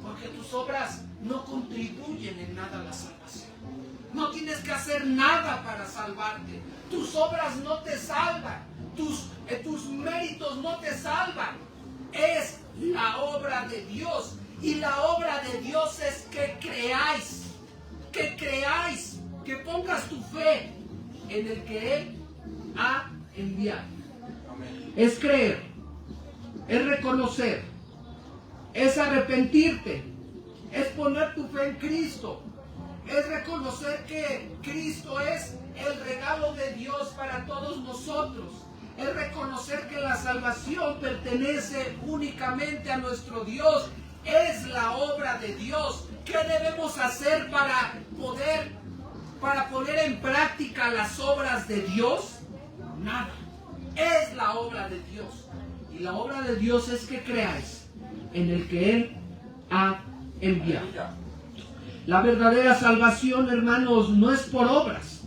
porque tus obras no contribuyen en nada a la salvación. No tienes que hacer nada para salvarte. Tus obras no te salvan. Tus méritos no te salvan. Es la obra de Dios. Y la obra de Dios es que creáis, que pongas tu fe en el que Él ha enviado. Es creer, es reconocer, es arrepentirte, es poner tu fe en Cristo, es reconocer que Cristo es el regalo de Dios para todos nosotros. Es reconocer que la salvación pertenece únicamente a nuestro Dios. Es la obra de Dios. ¿Qué debemos hacer para poner en práctica las obras de Dios? Nada. Es la obra de Dios. Y la obra de Dios es que creáis en el que Él ha enviado. La verdadera salvación, hermanos, no es por obras.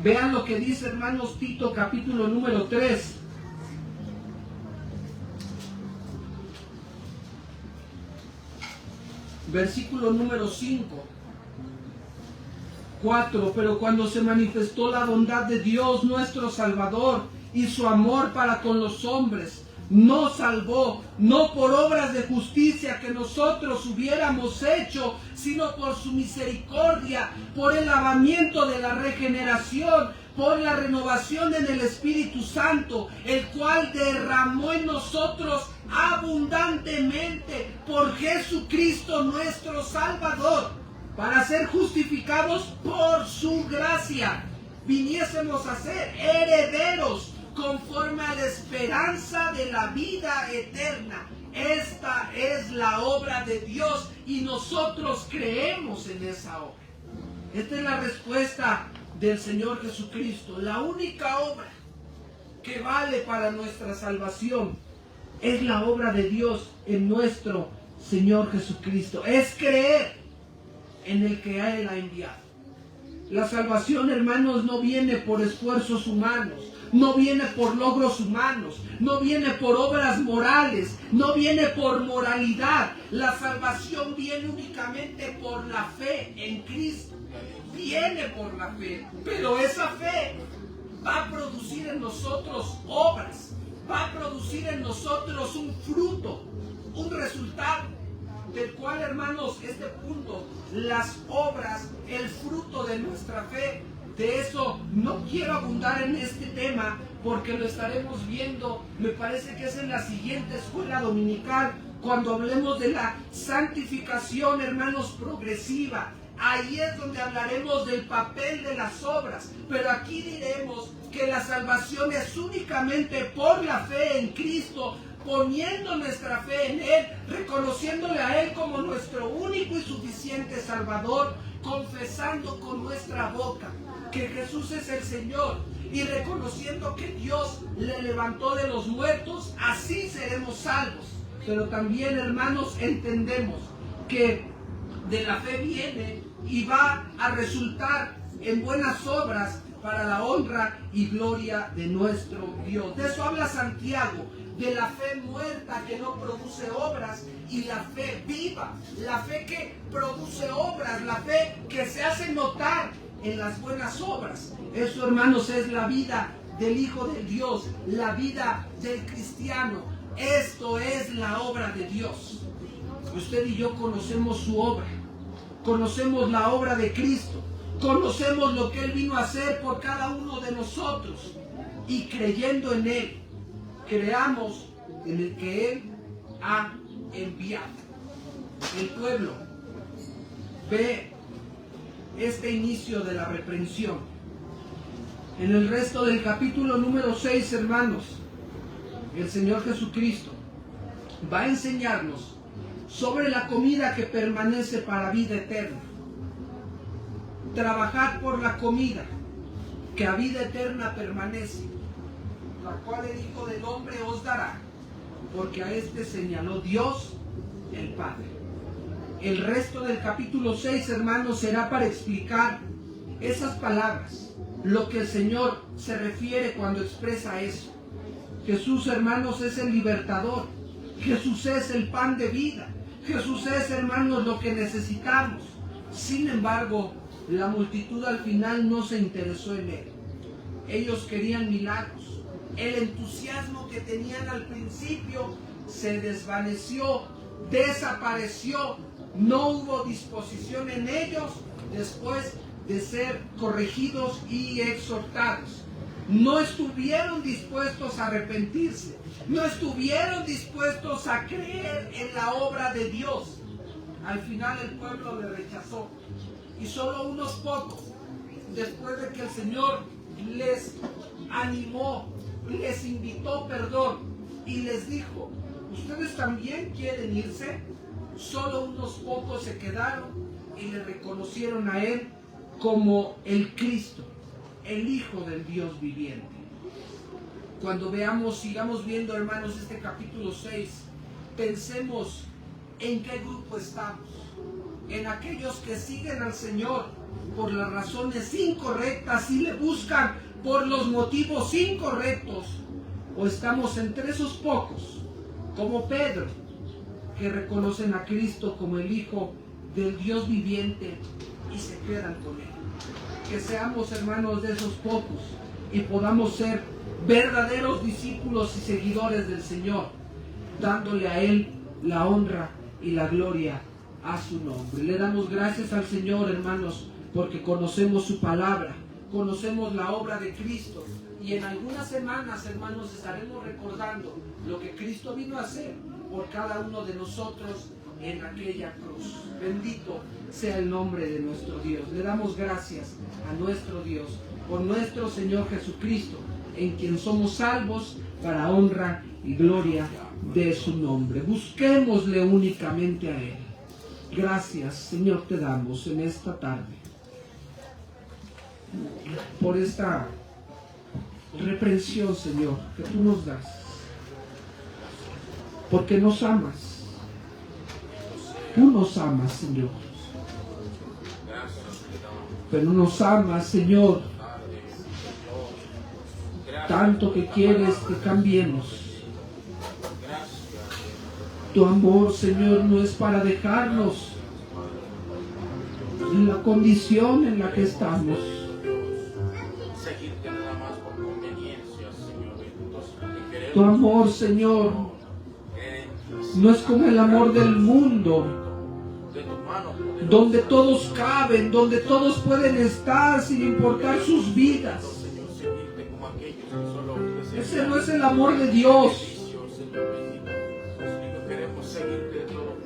Vean lo que dice, hermanos, Tito capítulo número 3. Versículo número 5. 4. Pero cuando se manifestó la bondad de Dios nuestro Salvador y su amor para con los hombres, nos salvó, no por obras de justicia que nosotros hubiéramos hecho, sino por su misericordia, por el lavamiento de la regeneración, por la renovación en el Espíritu Santo, el cual derramó en nosotros abundantemente por Jesucristo nuestro Salvador, para ser justificados por su gracia, viniésemos a ser herederos conforme a la esperanza de la vida eterna. Esta es la obra de Dios y nosotros creemos en esa obra. Esta es la respuesta del Señor Jesucristo. La única obra que vale para nuestra salvación es la obra de Dios en nuestro Señor Jesucristo. Es creer en el que Él ha enviado. La salvación, hermanos, no viene por esfuerzos humanos, no viene por logros humanos, no viene por obras morales, no viene por moralidad. La salvación viene únicamente por la fe en Cristo. Viene por la fe, pero esa fe va a producir en nosotros obras, va a producir en nosotros un fruto, un resultado. del cual, hermanos, este punto, las obras, el fruto de nuestra fe. De eso no quiero abundar en este tema porque lo estaremos viendo, me parece que es en la siguiente escuela dominical, cuando hablemos de la santificación, hermanos, progresiva. Ahí es donde hablaremos del papel de las obras, pero aquí diremos que la salvación es únicamente por la fe en Cristo, poniendo nuestra fe en Él, reconociéndole a Él como nuestro único y suficiente Salvador, confesando con nuestra boca que Jesús es el Señor y reconociendo que Dios le levantó de los muertos, así seremos salvos. Pero también, hermanos, entendemos que de la fe viene y va a resultar en buenas obras para la honra y gloria de nuestro Dios. De eso habla Santiago, de la fe muerta que no produce obras y la fe viva, la fe que produce obras, la fe que se hace notar en las buenas obras. Eso, hermanos, es la vida del Hijo de Dios, la vida del cristiano. Esto es la obra de Dios. Usted y yo conocemos su obra, conocemos la obra de Cristo, conocemos lo que Él vino a hacer por cada uno de nosotros, y creyendo en Él, creamos en el que Él ha enviado. El pueblo ve este inicio de la reprensión. En el resto del capítulo número 6, hermanos, el Señor Jesucristo va a enseñarnos sobre la comida que permanece para vida eterna. Trabajad por la comida que a vida eterna permanece, la cual el Hijo del Hombre os dará, porque a este señaló Dios el Padre. El resto del capítulo 6, hermanos, será para explicar esas palabras, lo que el Señor se refiere cuando expresa eso. Jesús, hermanos, es el libertador. Jesús es el pan de vida. Jesús es, hermanos, lo que necesitamos. Sin embargo, la multitud al final no se interesó en Él. Ellos querían milagros. El entusiasmo que tenían al principio se desvaneció, desapareció. No hubo disposición en ellos después de ser corregidos y exhortados. No estuvieron dispuestos a arrepentirse. No estuvieron dispuestos a creer en la obra de Dios. Al final el pueblo le rechazó. Y solo unos pocos, después de que el Señor les animó, les invitó perdón y les dijo, ¿ustedes también quieren irse? Solo unos pocos se quedaron y le reconocieron a Él como el Cristo, el Hijo del Dios viviente. Cuando sigamos viendo, hermanos, este capítulo 6, pensemos en qué grupo estamos. En aquellos que siguen al Señor por las razones incorrectas y le buscan por los motivos incorrectos, o estamos entre esos pocos, como Pedro, que reconocen a Cristo como el Hijo del Dios viviente y se quedan con Él. Que seamos, hermanos, de esos pocos y podamos ser verdaderos discípulos y seguidores del Señor, dándole a Él la honra y la gloria a su nombre. Le damos gracias al Señor, hermanos, porque conocemos su palabra, conocemos la obra de Cristo, y en algunas semanas, hermanos, estaremos recordando lo que Cristo vino a hacer por cada uno de nosotros en aquella cruz. Bendito sea el nombre de nuestro Dios. Le damos gracias a nuestro Dios por nuestro Señor Jesucristo, en quien somos salvos para honra y gloria de su nombre. Busquémosle únicamente a Él. Gracias, Señor, te damos en esta tarde por esta reprensión, Señor, que tú nos das, porque nos amas. Tú nos amas, Señor, pero nos amas, Señor, tanto que quieres que cambiemos. Tu amor, Señor, no es para dejarnos en la condición en la que estamos. Tu amor, Señor, No es como el amor del mundo, donde todos caben, donde todos pueden estar sin importar sus vidas. Ese no es el amor de Dios.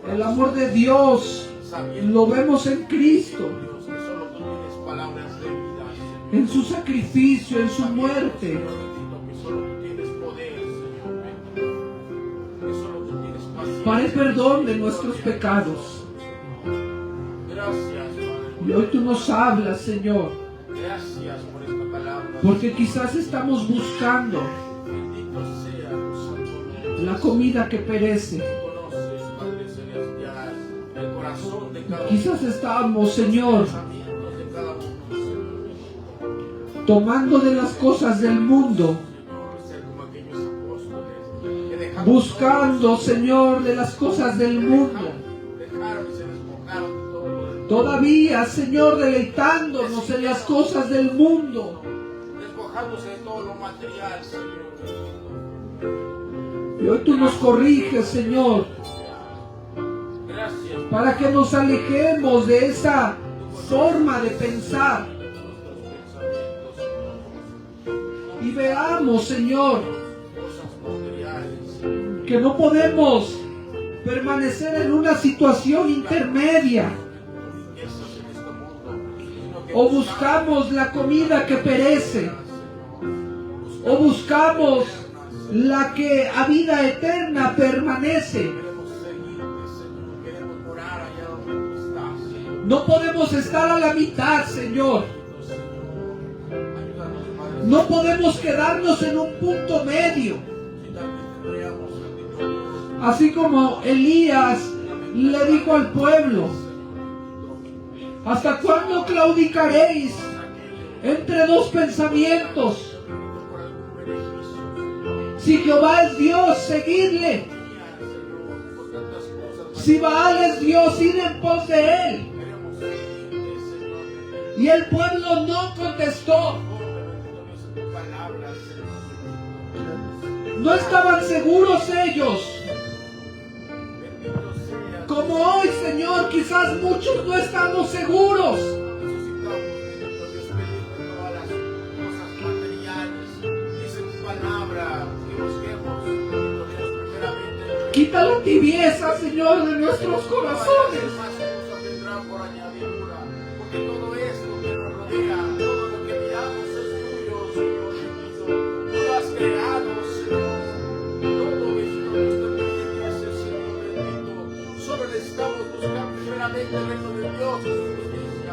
El amor de Dios lo vemos en Cristo, en su sacrificio, en su muerte. Para el perdón de nuestros pecados. Y hoy tú nos hablas, Señor, porque quizás estamos buscando la comida que perece. Quizás estamos, Señor, tomando de las cosas del mundo, buscando, Señor, de las cosas del mundo. Todavía, Señor, deleitándonos en las cosas del mundo. Y hoy tú nos corriges, Señor, para que nos alejemos de esa forma de pensar y veamos, Señor, que no podemos permanecer en una situación intermedia. O buscamos la comida que perece, o buscamos la que a vida eterna permanece. No podemos estar a la mitad, Señor. No podemos quedarnos en un punto medio. Así como Elías le dijo al pueblo: ¿hasta cuándo claudicaréis entre dos pensamientos? Si Jehová es Dios, seguidle. Si Baal es Dios, id en pos de él. Y el pueblo no contestó. No estaban seguros ellos. Como hoy, Señor, quizás muchos no estamos seguros. Quita la tibieza, Señor, de nuestros corazones. Porque todo esto que nos rodea, todo lo que miramos es tuyo, Señor. Tú lo has creado, Señor. Todo esto nos pertenece, Señor bendito. Solo necesitamos buscar primeramente el reino de Dios y su justicia.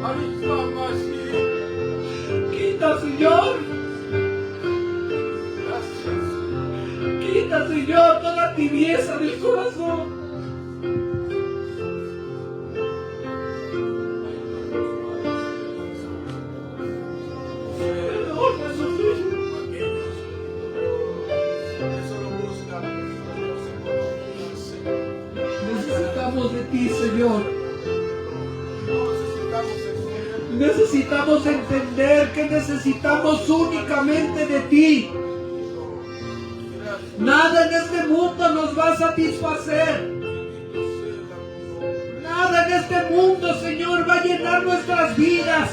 Ayúdame así. Quita, Señor. Gracias. Quita, Señor, toda tibieza del corazón. De ti, Señor. Necesitamos entender que necesitamos únicamente de ti. Nada en este mundo nos va a satisfacer. Nada en este mundo, Señor, va a llenar nuestras vidas.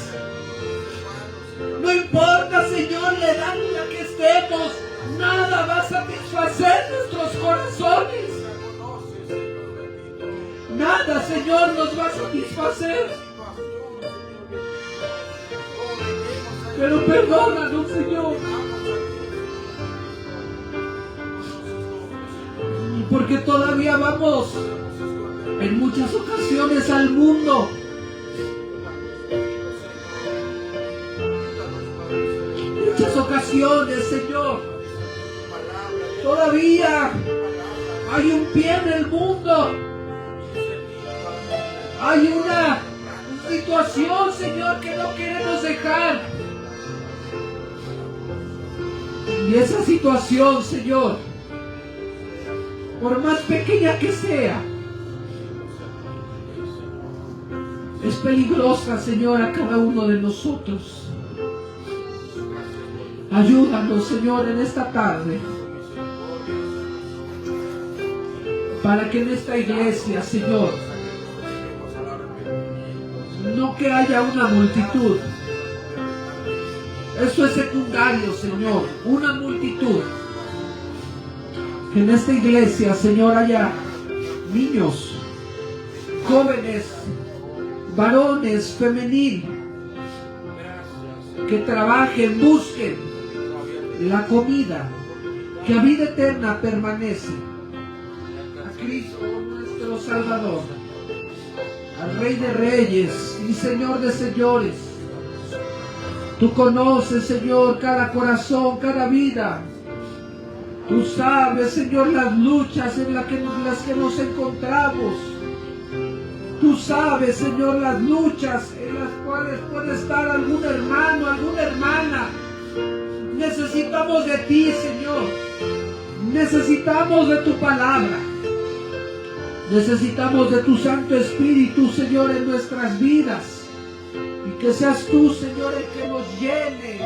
No importa, Señor, la edad en la que estemos, nada va a satisfacer nuestros corazones. Nada, Señor, nos va a satisfacer. Pero perdónanos, Señor. Porque todavía vamos en muchas ocasiones al mundo. Muchas ocasiones, Señor. Todavía hay un pie en el mundo. Hay una situación, Señor, que no queremos dejar. Y esa situación, Señor, por más pequeña que sea, es peligrosa, Señor, a cada uno de nosotros. Ayúdanos, Señor, en esta tarde. para que en esta iglesia, Señor, no que haya una multitud. Eso es secundario, Señor, una multitud. Que en esta iglesia, Señor, haya niños, jóvenes, varones, femenil, que trabajen, busquen la comida, que a vida eterna permanece. A Cristo nuestro Salvador, al Rey de Reyes y Señor de Señores. Tú conoces, Señor, cada corazón, cada vida. Tú sabes, Señor, las luchas en las que nos encontramos. Tú sabes, Señor, las luchas en las cuales puede estar algún hermano, alguna hermana. Necesitamos de ti, Señor. Necesitamos de tu palabra. Necesitamos de tu Santo Espíritu, Señor, en nuestras vidas. Y que seas tú, Señor, el que nos llene,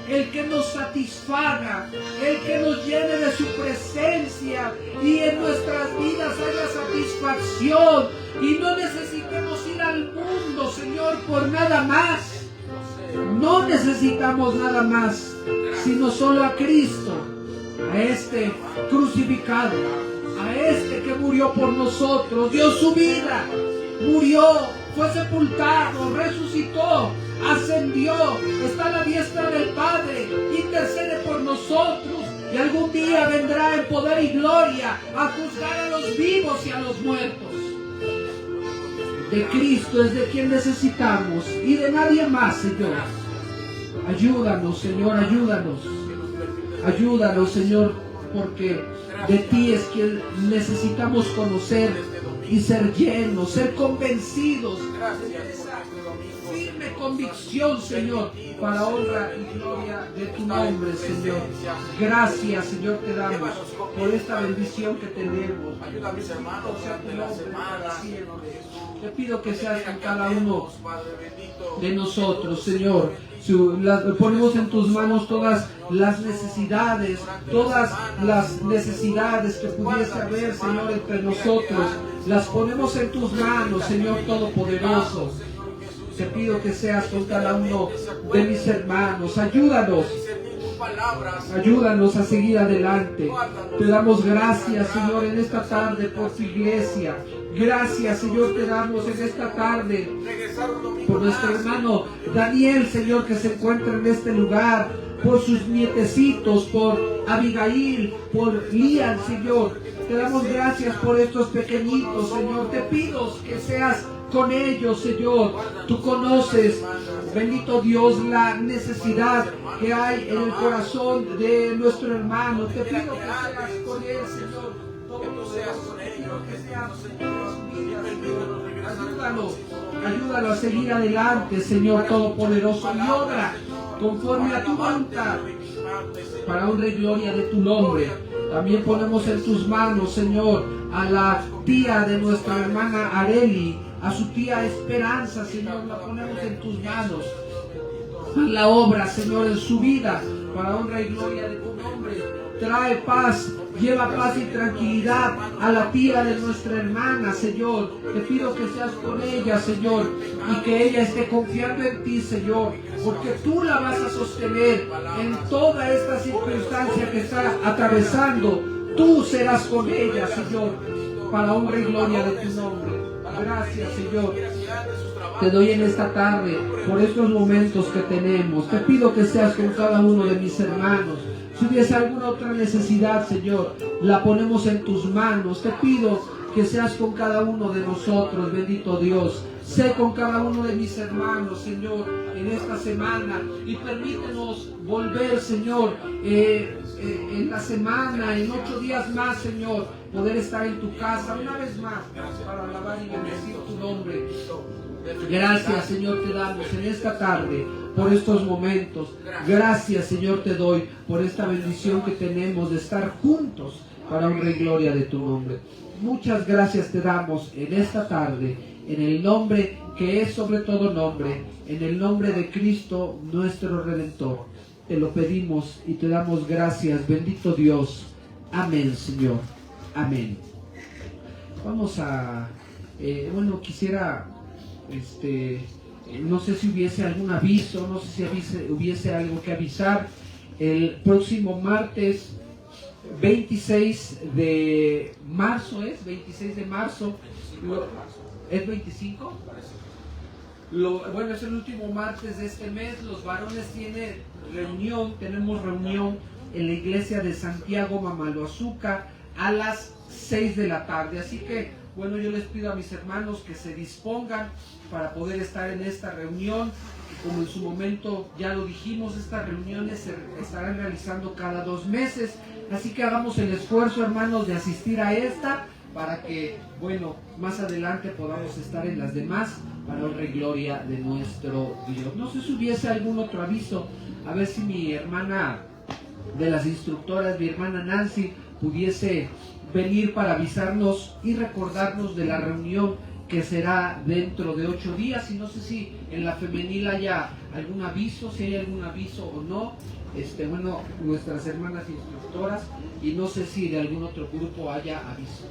el que nos satisfaga, el que nos llene de su presencia y en nuestras vidas haya satisfacción y no necesitemos ir al mundo, Señor, por nada más. No necesitamos nada más, sino solo a Cristo, a este crucificado, a este que murió por nosotros, dio su vida, murió, fue sepultado, resucitó, ascendió, está a la diestra del Padre, intercede por nosotros y algún día vendrá en poder y gloria a juzgar a los vivos y a los muertos. De Cristo es de quien necesitamos y de nadie más, Señor. Ayúdanos, Señor, ayúdanos. Ayúdanos, Señor, porque de ti es quien necesitamos conocer y ser llenos, ser convencidos de esa firme convicción, Señor, para honra y gloria de tu nombre, Señor. Gracias, Señor, te damos por esta bendición que tenemos. Ayuda a mis hermanos durante la semana. Te pido que seas con cada uno de nosotros, Señor. Ponemos en tus manos todas las necesidades que pudiese haber, Señor, entre nosotros. Las ponemos en tus manos, Señor Todopoderoso. Te pido que seas con cada uno de mis hermanos. Ayúdanos a seguir adelante. Te damos gracias, Señor, en esta tarde por tu iglesia. Gracias, Señor, te damos en esta tarde por nuestro hermano Daniel, Señor, que se encuentra en este lugar, por sus nietecitos, por Abigail, por Lian, Señor. Te damos gracias por estos pequeñitos, Señor. Te pido que seas con ellos, Señor. Tú conoces, bendito Dios, la necesidad que hay en el corazón de nuestro hermano. Te pido que seas con él, Señor. Que tú seas con ellos, que seas, Señor. Ayúdalo a seguir adelante, Señor Todopoderoso, y obra conforme a tu voluntad, para honra y gloria de tu nombre. También ponemos en tus manos, Señor, a la tía de nuestra hermana Areli, a su tía Esperanza, Señor, la ponemos en tus manos. Haz la obra, Señor, en su vida, para honra y gloria de tu nombre. Trae paz, lleva paz y tranquilidad a la tía de nuestra hermana, Señor. Te pido que seas con ella, Señor, y que ella esté confiando en ti, Señor, porque tú la vas a sostener en toda esta circunstancia que está atravesando. Tú serás con ella, Señor, para honra y gloria de tu nombre. Gracias, Señor. Te doy en esta tarde por estos momentos que tenemos. Te pido que seas con cada uno de mis hermanos. Si hubiese alguna otra necesidad, Señor, la ponemos en tus manos. Te pido que seas con cada uno de nosotros, bendito Dios. Sé con cada uno de mis hermanos, Señor, en esta semana. Y permítenos volver, Señor, en la semana, en 8 días más, Señor, poder estar en tu casa una vez más para alabar y bendecir tu nombre. Gracias, Señor, te damos en esta tarde por estos momentos. Gracias, Señor, te doy por esta bendición que tenemos de estar juntos para honra y gloria de tu nombre. Muchas gracias te damos en esta tarde, en el nombre que es sobre todo nombre, en el nombre de Cristo nuestro Redentor. Te lo pedimos y te damos gracias, bendito Dios. Amén, Señor. Amén. Vamos a, bueno, quisiera, no sé si hubiese algún aviso, no sé si hubiese algo que avisar. El próximo martes 26 de marzo, ¿es? 26 de marzo. ¿Es 25? Bueno, es el último martes de este mes. Los varones tenemos reunión en la iglesia de Santiago Mamaluazuca a las 6 de la tarde. Así que, bueno, yo les pido a mis hermanos que se dispongan para poder estar en esta reunión. Como en su momento ya lo dijimos, estas reuniones se estarán realizando cada 2 meses. Así que hagamos el esfuerzo, hermanos, de asistir a esta para que, bueno, más adelante podamos estar en las demás para honra y gloria de nuestro Dios. No sé si hubiese algún otro aviso, a ver si mi hermana de las instructoras, mi hermana Nancy, pudiese venir para avisarnos y recordarnos de la reunión que será dentro de 8 días, y no sé si en la femenil haya algún aviso, si hay algún aviso o no, bueno, nuestras hermanas instructoras, y no sé si de algún otro grupo haya aviso.